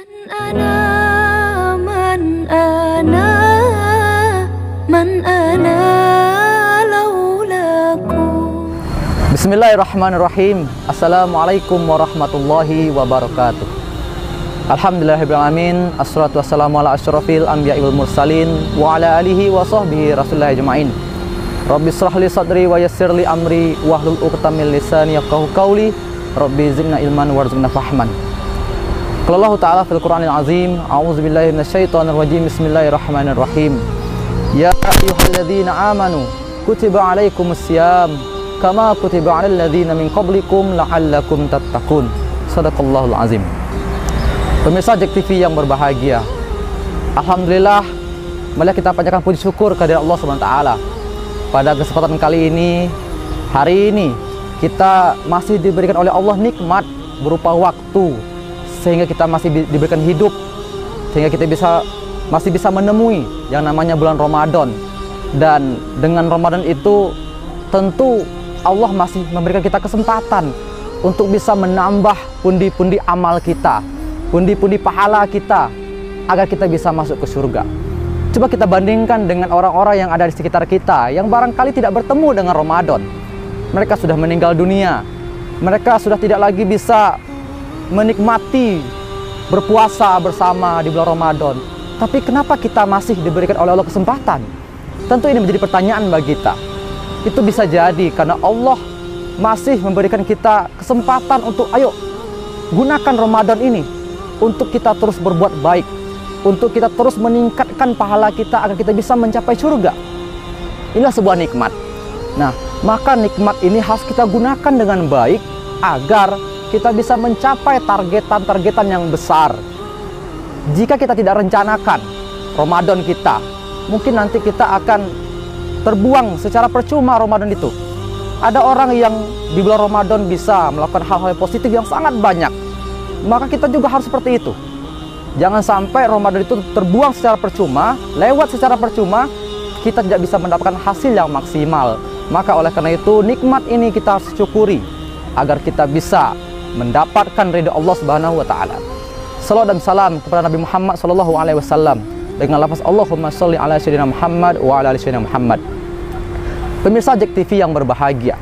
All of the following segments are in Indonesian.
Man ana, man ana, man ana laulaku. Bismillahirrahmanirrahim. Assalamualaikum warahmatullahi wabarakatuh. Alhamdulillahirrahmanirrahim. Assalatu wassalamu ala asyrafil anbiya'i wal mursalin wa ala alihi wa sahbihi rasulillah ajma'in. Rabbi shrah li sadri wa yassir li amri wahlul 'uqdatam min lisani yafqahu qawli. Rabbi zidna ilman warzuqna fahman. Qala Allah Ta'ala fil Qur'anil Azim, a'udzubillahi minasyaitonir rajim. Bismillahirrahmanirrahim. Ya ayyuhalladzina amanu kutiba 'alaikumus syiyam kama kutiba 'alal ladzina min qablikum la'allakum tattaqun. Shadaqallahul azim. Pemirsa JEK TV yang berbahagia, alhamdulillah, marilah kita panjatkan puji syukur kehadirat Allah Subhanahu wa taala. Pada kesempatan kali ini, hari ini kita masih diberikan oleh Allah nikmat berupa waktu, sehingga kita masih diberikan hidup, sehingga kita masih bisa menemui yang namanya bulan Ramadan. Dan dengan Ramadan itu tentu Allah masih memberikan kita kesempatan untuk bisa menambah pundi-pundi amal kita, pundi-pundi pahala kita, agar kita bisa masuk ke surga. Coba kita bandingkan dengan orang-orang yang ada di sekitar kita, yang barangkali tidak bertemu dengan Ramadan. Mereka sudah meninggal dunia, mereka sudah tidak lagi bisa menikmati berpuasa bersama di bulan Ramadan. Tapi kenapa kita masih diberikan oleh Allah kesempatan? Tentu ini menjadi pertanyaan bagi kita. Itu bisa jadi karena Allah masih memberikan kita kesempatan untuk ayo gunakan Ramadan ini untuk kita terus berbuat baik, untuk kita terus meningkatkan pahala kita agar kita bisa mencapai surga. Inilah sebuah nikmat. Nah, maka nikmat ini harus kita gunakan dengan baik agar kita bisa mencapai targetan-targetan yang besar. Jika kita tidak rencanakan Ramadan kita, mungkin nanti kita akan terbuang secara percuma Ramadan itu. Ada orang yang di bulan Ramadan bisa melakukan hal-hal positif yang sangat banyak. Maka kita juga harus seperti itu. Jangan sampai Ramadan itu terbuang secara percuma, lewat secara percuma, kita tidak bisa mendapatkan hasil yang maksimal. Maka oleh karena itu nikmat ini kita harus syukuri agar kita bisa mendapatkan ridha Allah Subhanahu wa taala. Salawat dan salam kepada Nabi Muhammad sallallahu alaihi wasallam dengan lafaz Allahumma sholli ala sayyidina Muhammad wa ala ali sayyidina Muhammad. Pemirsa JEK TV yang berbahagia,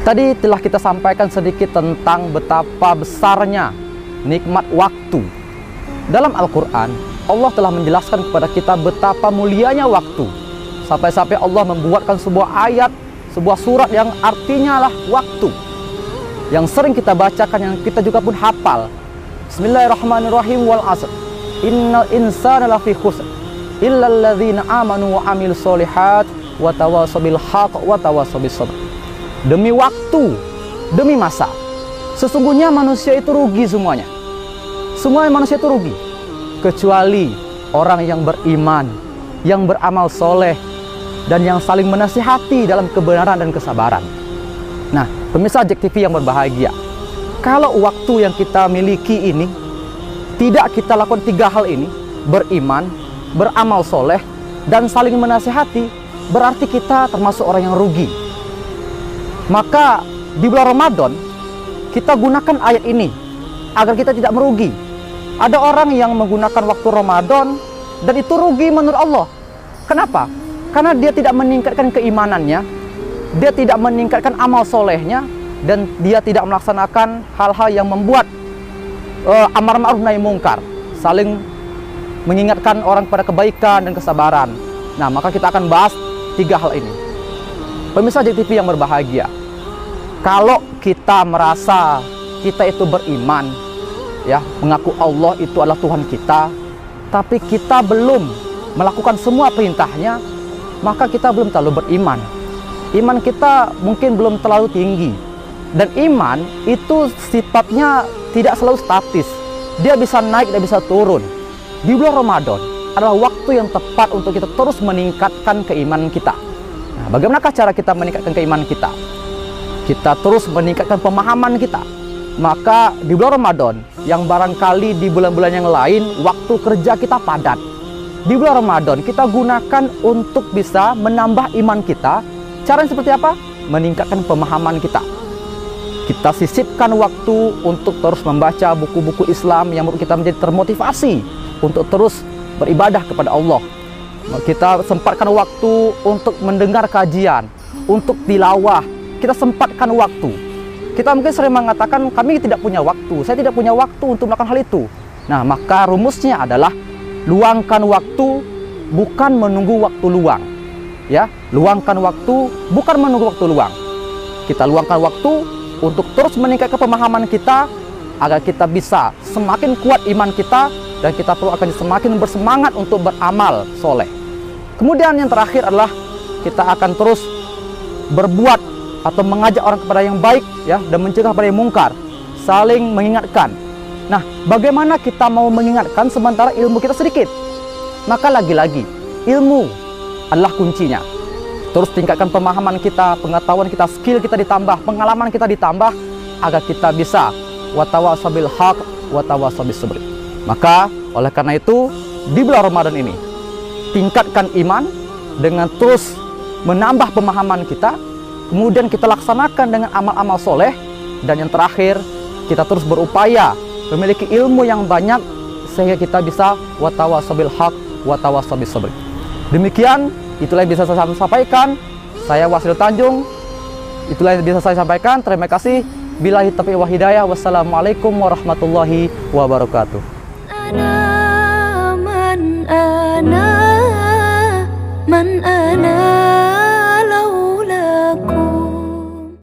tadi telah kita sampaikan sedikit tentang betapa besarnya nikmat waktu. Dalam Al-Qur'an, Allah telah menjelaskan kepada kita betapa mulianya waktu. Sampai-sampai Allah membuatkan sebuah ayat, sebuah surat yang artinya lah waktu, yang sering kita bacakan, yang kita juga pun hafal. Bismillahirrahmanirrahim. Wal 'asr innal insana lafi khusr illal ladzina amanu wa amilus solihat wa tawassaw bil haqq wa tawassaw bis sabr. Demi waktu, demi masa, sesungguhnya manusia itu rugi semuanya. Semua manusia itu rugi kecuali orang yang beriman, yang beramal soleh, dan yang saling menasihati dalam kebenaran dan kesabaran. Nah, pemirsa JEK TV yang berbahagia, kalau waktu yang kita miliki ini tidak kita lakukan tiga hal ini, beriman, beramal soleh, dan saling menasihati, berarti kita termasuk orang yang rugi. Maka di bulan Ramadan kita gunakan ayat ini agar kita tidak merugi. Ada orang yang menggunakan waktu Ramadan dan itu rugi menurut Allah. Kenapa? Karena dia tidak meningkatkan keimanannya, dia tidak meningkatkan amal solehnya, dan dia tidak melaksanakan hal-hal yang membuat amar ma'ruf nahi mungkar, saling mengingatkan orang pada kebaikan dan kesabaran. Nah, maka kita akan bahas tiga hal ini. Pemirsa JEK TV yang berbahagia, kalau kita merasa kita itu beriman, ya, mengaku Allah itu adalah Tuhan kita, tapi kita belum melakukan semua perintahnya, maka kita belum terlalu beriman. Iman kita mungkin belum terlalu tinggi. Dan iman itu sifatnya tidak selalu statis. Dia bisa naik dan bisa turun. Di bulan Ramadan adalah waktu yang tepat untuk kita terus meningkatkan keimanan kita. Nah, bagaimanakah cara kita meningkatkan keimanan kita? Kita terus meningkatkan pemahaman kita. Maka di bulan Ramadan, yang barangkali di bulan-bulan yang lain waktu kerja kita padat, di bulan Ramadan kita gunakan untuk bisa menambah iman kita. Caranya seperti apa? Meningkatkan pemahaman kita. Kita sisipkan waktu untuk terus membaca buku-buku Islam yang membuat kita menjadi termotivasi untuk terus beribadah kepada Allah. Kita sempatkan waktu untuk mendengar kajian, untuk tilawah. Kita sempatkan waktu. Kita mungkin sering mengatakan kami tidak punya waktu, saya tidak punya waktu untuk melakukan hal itu. Nah, maka rumusnya adalah luangkan waktu, bukan menunggu waktu luang. Ya, luangkan waktu, bukan menunggu waktu luang. Kita luangkan waktu untuk terus meningkatkan pemahaman kita agar kita bisa semakin kuat iman kita dan kita perlu akan semakin bersemangat untuk beramal soleh. Kemudian yang terakhir adalah kita akan terus berbuat atau mengajak orang kepada yang baik, ya, dan mencegah pada yang mungkar, saling mengingatkan. Nah, bagaimana kita mau mengingatkan sementara ilmu kita sedikit? Maka lagi-lagi ilmu adalah kuncinya. Terus tingkatkan pemahaman kita, pengetahuan kita, skill kita ditambah, pengalaman kita ditambah agar kita bisa watawasabil haq watawasabis sabr. Maka oleh karena itu di bulan Ramadan ini tingkatkan iman dengan terus menambah pemahaman kita, kemudian kita laksanakan dengan amal-amal soleh, dan yang terakhir kita terus berupaya memiliki ilmu yang banyak sehingga kita bisa watawasabil haq watawasabis sabr. Demikian, itulah yang bisa saya sampaikan. Saya Wasil Tanjung. Itulah yang bisa saya sampaikan. Terima kasih. Billahi taufiq wal hidayah. Wassalamualaikum warahmatullahi wabarakatuh. Man ana